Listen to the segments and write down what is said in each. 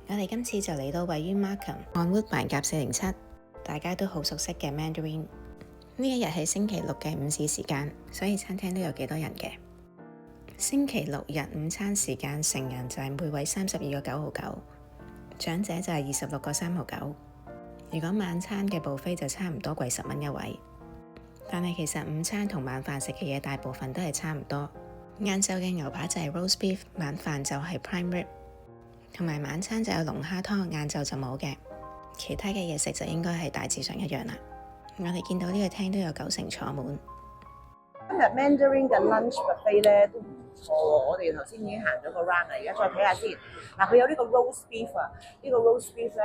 我哋今次就嚟到位於 Markham on Woodbine 夾407，大家都好熟悉嘅 Mandarin。呢一日係星期六嘅午市時間，所以餐廳都有幾多人嘅。星期六日午餐時間，成人就係每位32個9.99，長者就係26個3.99。如果晚餐嘅 buffet就差唔多貴10蚊一位，但係其實午餐同晚飯食嘅嘢大部分都係差唔多。晏晝嘅牛扒就係 roast beef， 晚飯就係 prime rib， 同埋晚餐就有龍蝦湯，晏晝就冇嘅。其他嘅嘢食就應該係大致上一樣啦。我哋見到呢個廳都有90%坐滿。今日 Mandarin 嘅 lunch buffet 咧都唔錯喎，我哋頭先已經行咗個 round 啦，而家再睇下先。嗱，佢有呢個 roast beef 啊，呢個 roast beef 咧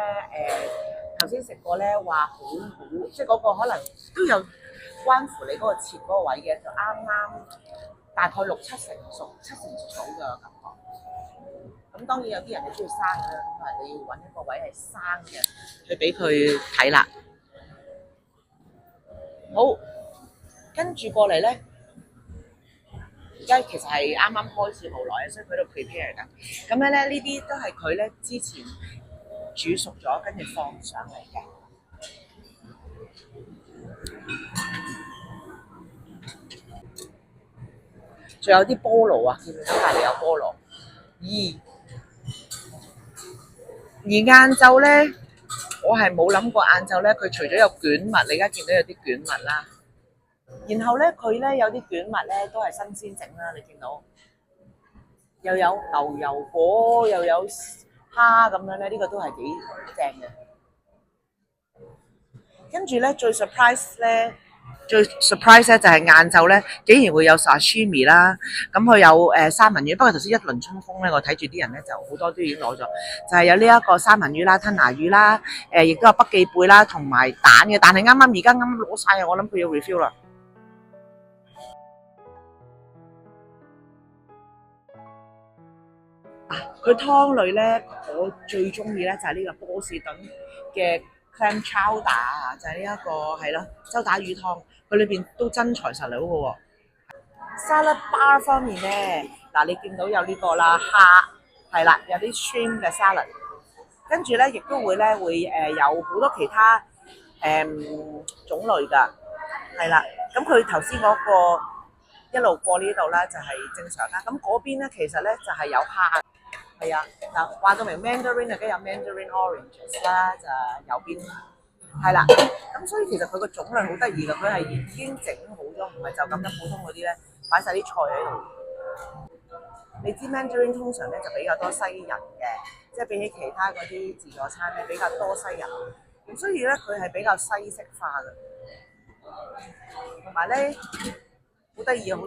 頭先食過咧話好，即係嗰個可能都有關乎你嗰個切嗰個位嘅，就啱啱大概6-7成熟、7成熟嘅感覺。咁當然有啲人係中意生嘅啦，咁啊你要揾一個位係生嘅去俾佢睇啦。好，跟住過嚟咧。而家其實係啱啱開始冇耐，所以佢喺度 prepare 緊。咁樣咧，呢啲都係佢咧之前煮熟咗，跟住放上嚟嘅。仲有啲菠蘿啊，見唔見到隔離有菠蘿？而晏晝咧，我係冇諗過晏晝咧，佢除咗有卷物，你而家見到有啲卷物啦。然後咧，佢咧有啲卷物咧都係新鮮整啦，你見到又有牛油果，又有蝦咁樣咧，呢個都係幾正嘅。跟住咧最 surprise 咧就係晏晝咧，竟然會有 sashimi 啦。咁佢有三文魚，不過頭先一輪衝鋒咧，我睇住啲人咧就好多都已經攞咗，就係有呢一個三文魚啦、吞拿魚啦，亦都有北寄貝啦，同埋蛋嘅。但係而家攞晒啊，我諗佢要 refill 啦。佢湯類咧，我最中意咧就係呢個波士頓嘅 clam chowder 啊，就係呢一個係咯周打魚湯，佢裏邊都真材實料嘅喎。Salad bar 方面咧，嗱你見到有呢個啦，蝦係啦，有啲 shrimp 嘅 salad， 跟住咧亦都會有好多其他種類㗎，係啦。咁佢頭先嗰個一路過呢度啦，就係正常啦。咁嗰邊咧其實咧就係有蝦。係啊，嗱話到明 Mandarin 啊，梗有 Mandarin oranges 啦，就右邊係啦。咁所以其實佢個種類好得意㗎，佢係已經整好咗，唔係就咁普通嗰啲咧擺晒啲菜喺度。你知 Mandarin 通常咧就比較多西人嘅，即係比起其他嗰啲自助餐咧比較多西人，咁所以咧佢係比較西式化嘅，同埋咧好得意，好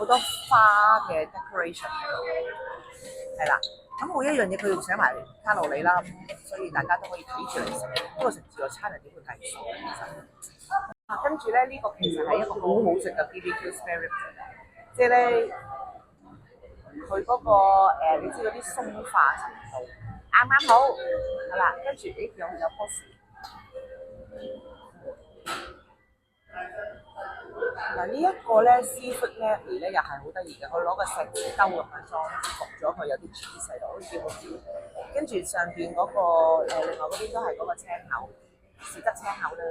多花嘅 decoration 喺度。係啦，咁每一樣嘢佢要寫埋卡路里啦，所以大家都可以睇住嚟食。不過食自助餐係點會計數嘅其實。跟住咧呢個其實係一個好好食嘅 BBQ spare rib， 即係咧佢嗰個你知嗰啲鬆化程度啱啱好，係啦。跟住有棵樹。嗱呢一個咧 seafood medley 咧又係好得意嘅，佢攞個錫紙兜咁樣裝焗咗佢，有啲 cheese 喺度，好似好似。跟住上邊嗰個另外嗰邊都係嗰個青口，士德青口啦。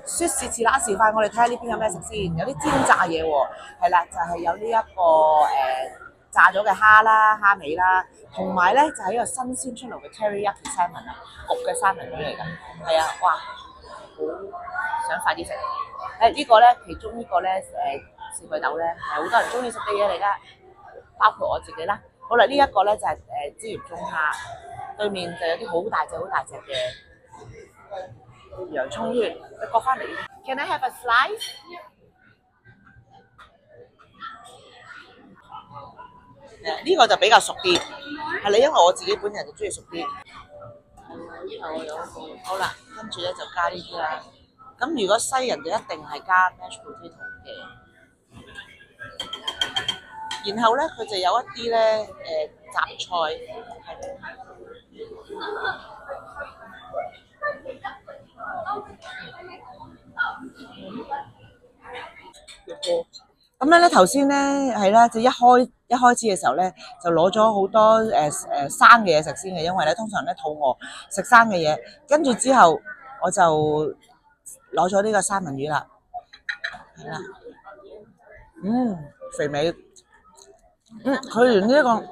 説時遲那時快，我哋睇下呢邊有咩食先。有啲煎炸嘢喎，係啦，就係有呢一個炸咗嘅蝦啦、蝦尾啦，同埋咧就係一個新鮮出爐嘅 teriyaki salmon 啊，焗嘅三文魚嚟㗎。係啊，哇，好想快啲食。呢個咧，其中呢個咧四季豆咧係好多人中意食嘅嘢嚟㗎，包括我自己啦。好啦，呢一個咧就係椒鹽中蝦，對面就有啲好大隻嘅洋葱圈，你割翻嚟。Can I have a slice？ 呢個就比較熟啲，係啦，因為我自己本人就中意熟啲。好啦，跟住咧就加呢啲啦。咁如果西人就一定係加 mashed potato 嘅。然後咧佢就有一啲咧雜菜係。咁咧頭先咧係啦，就一開始嘅時候咧，就攞咗好多生嘅嘢食先嘅，因為咧通常咧肚餓食生嘅嘢，跟住之後我就攞咗呢個三文魚啦，係啦，肥美，佢連呢一個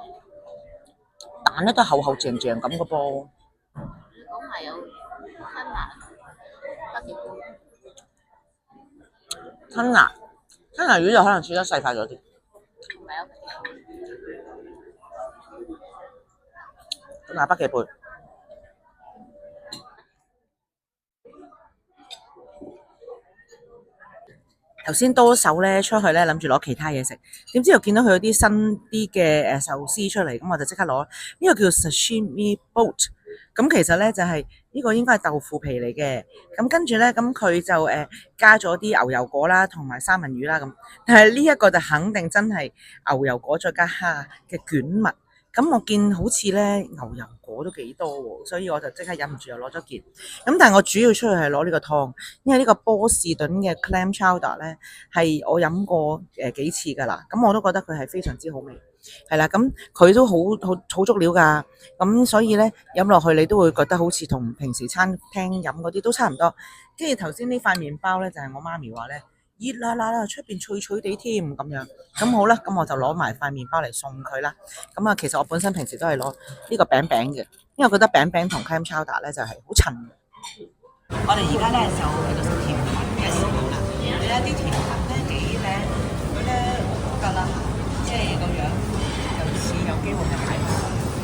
蛋咧都厚厚正正咁嘅噃。講埋有吞拿魚就可能切得細塊咗啲。吞拿北極貝。頭先多手咧出去咧，諗住攞其他嘢食，點知又見到佢有啲新啲嘅壽司出嚟，咁我就即刻攞呢個叫 Sashimi Boat。咁其實咧就係呢個應該係豆腐皮嚟嘅，咁跟住咧咁佢就加咗啲牛油果啦，同埋三文魚啦咁，但係呢一個就肯定真係牛油果再加蝦嘅卷物。咁我見好似咧牛油果都幾多喎，所以我就即刻忍唔住又攞咗件。咁但係我主要出去係攞呢個湯，因為呢個波士頓嘅 clam chowder 咧係我飲過幾次㗎啦，咁我都覺得佢係非常之好味。係啦，咁佢都好足料㗎，咁所以咧飲落去你都會覺得好似同平時餐廳飲嗰啲都差唔多。跟住頭先呢塊麵包咧就係我媽咪話咧熱辣辣啦，出邊脆脆地添咁樣。咁好啦，咁我就攞埋塊麵包嚟送佢啦。咁啊，其實我本身平時都係攞呢個餅餅嘅，因為我覺得餅餅同 clam chowder 咧就係好襯。我哋而家咧就喺度食甜品嘅時候啦，你睇啲甜品咧幾靚，佢咧好得啦，即係個樣又似有機會係買到。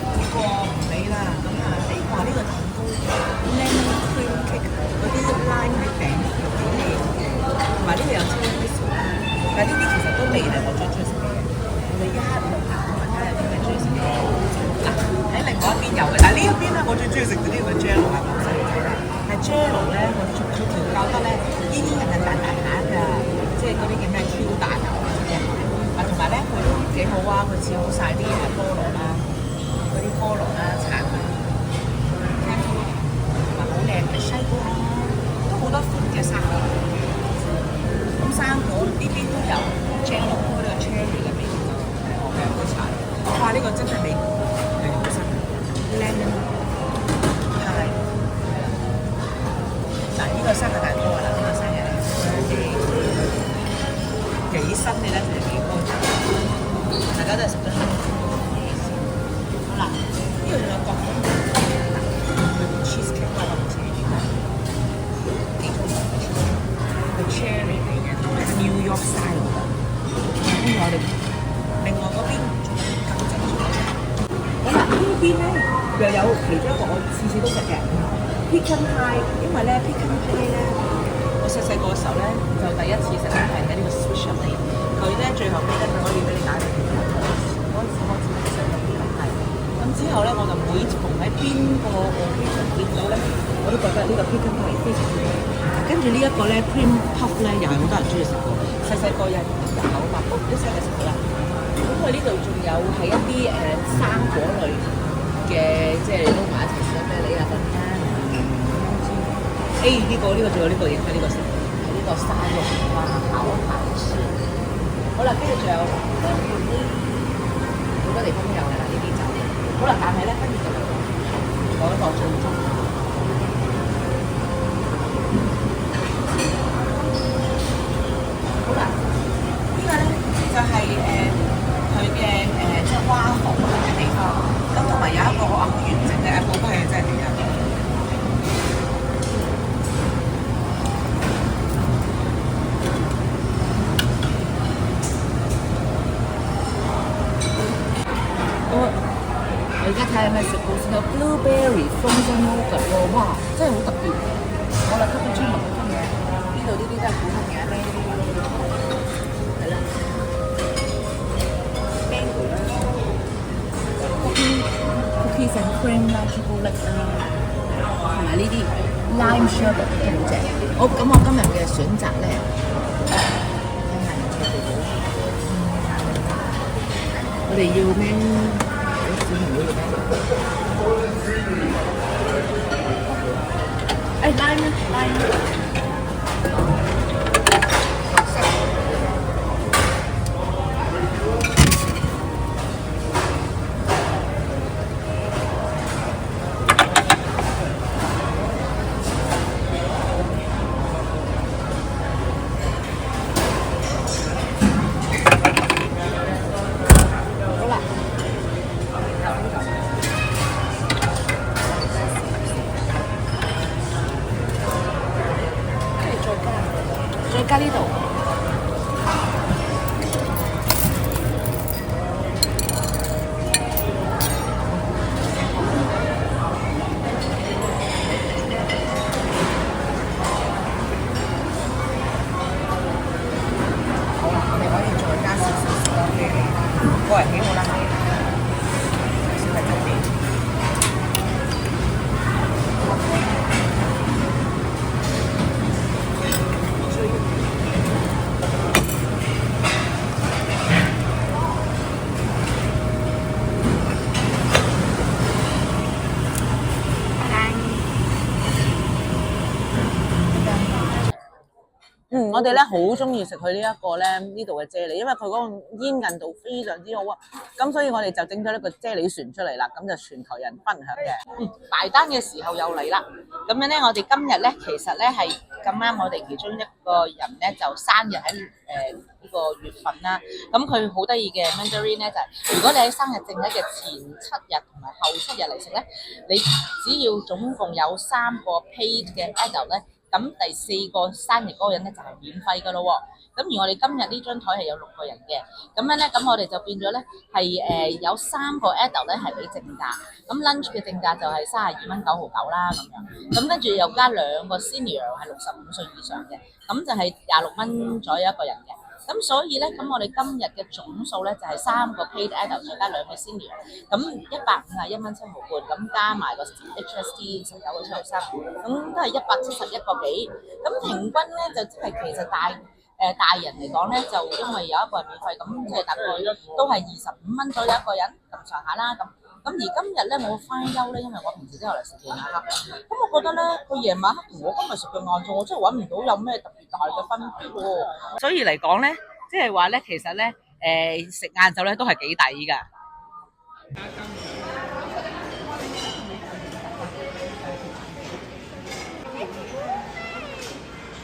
不過唔理啦，咁啊你話呢個蛋糕 lemon cream cake 嗰啲 lime 嘅餅又幾靚嘅，同埋呢個有 tiramisu 啦，但係呢啲其實都未係我最中意食嘅嘢。我哋一路行揾睇下啲咩中意食嘅。嗱喺另外一邊有嘅，但係呢一邊咧我最中意食嘅呢個 jello 係冇食嘅。但係 jello 咧，我佢調教得咧呢啲人係大大下㗎，即係嗰啲叫咩 Q 彈啊嗰啲嘅。啊同埋咧佢都幾好啊，佢似好晒啲菠蘿啦，嗰啲菠蘿啦、橙啊、同埋好靚嘅西瓜啦，都好多款嘅生果。咁生果呢邊都有 jello 嗰個 cherry 嘅味道，我嘅好茶。哇！呢個真係美國係好新，lemon pie。嗱，呢個生日蛋糕啊，呢個生日幾新嘅咧，其實幾高級，大家都係食得香。好啦，呢度仲有各種佢 cheese cake 都係好似呢啲，幾種係 cherry 嚟嘅，係 New York style 㗎。跟住我哋另外嗰邊仲有更精彩嘅。好啦，呢邊咧又有其中一個我次次都食嘅。Pecan pie，因為咧 pecan pie 咧，我細個嘅時候咧就第一次食咧係喺呢個 Switzerland，佢咧最後尾咧佢可以俾你揀嚟嘅，嗰陣時開始食到 pecan pie，咁之後咧我就每逢喺邊個 occasion 見到咧，我都覺得呢個 pecan pie 非常之好。跟住呢一個咧 cream puff 咧又係好多人中意食嘅，細個有人口嘛，都一聲就食到啦。咁佢呢度仲有係一啲生果類嘅，即係撈埋一齊食咩梨啊、笨蛋。呢個仲有呢個影佢呢個食，係呢個沙肉花烤排翅。好啦，跟住仲有好多地方都有嘅啦，呢啲就好啦。但係咧，跟住就講一個最終。好啦，呢個咧就係佢嘅即係花房嘅地方，咁同埋有一個好完整嘅 apple pie 真係幾有。我而家睇下咩食好先有 blueberry frozen yogurt 喎，哇！真係好特別。我嚟 cappuccino 好嘅，呢度呢啲都係普通嘅咧，係啦 mango 啦 cookies and cream 啦，朱古力啦，同埋呢啲 lime sherbet 都好正。好，咁我今日嘅選擇咧，我哋要咩？哎，lime。加呢度。好啦，我哋可以再加少少士多啤梨，個人喜好啦，少係特別。我哋咧好中意食佢呢一個咧呢度嘅啫喱，因為佢嗰個煙韌度非常之好啊。咁所以我哋就整咗呢個啫喱船出嚟啦，咁就全台人分享嘅。埋單嘅時候又嚟啦。咁樣咧，我哋今日咧其實咧係咁啱，我哋其中一個人咧就生日喺呢個月份啦。咁佢好得意嘅 Mandarin 咧就係，如果你喺生日正日嘅前7日同埋後7日嚟食咧，你只要總共有3個 paid 嘅 adult 咧。咁第4個生日嗰個人咧就係免費噶咯喎，咁而我哋今日呢張台係有6個人嘅，咁樣咧咁我哋就變咗咧係有3個 adult 咧係俾正價，咁 lunch 嘅正價就係32蚊9毫9啦咁樣，咁跟住又加2個 senior 係65歲以上嘅，咁就係26蚊左右一個人嘅。咁所以咧，咁我哋今日嘅總數咧就係3個 paid adult 再加2個 senior，咁151蚊7毫半，咁加埋個 HST 19個7毫3，咁都係171個幾。咁平均咧就即係其實大人嚟講咧，就因為有一個係免費，咁即係大概都係25蚊左右一個人咁上下啦咁。咁而今日咧我翻休咧，因為我平時都有嚟食夜晚黑，咁我覺得咧佢夜晚黑同我今日食嘅晏晝，我真係揾唔到有咩特別大嘅分別喎。所以嚟講咧，即係話咧，其實咧食晏晝咧都係幾抵㗎。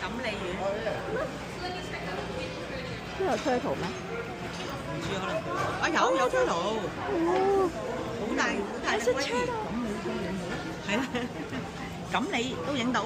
錦鯉魚呢有推圖咩？唔知可能啊有推圖，好大嘅龜魚，係啦，錦鯉都影到。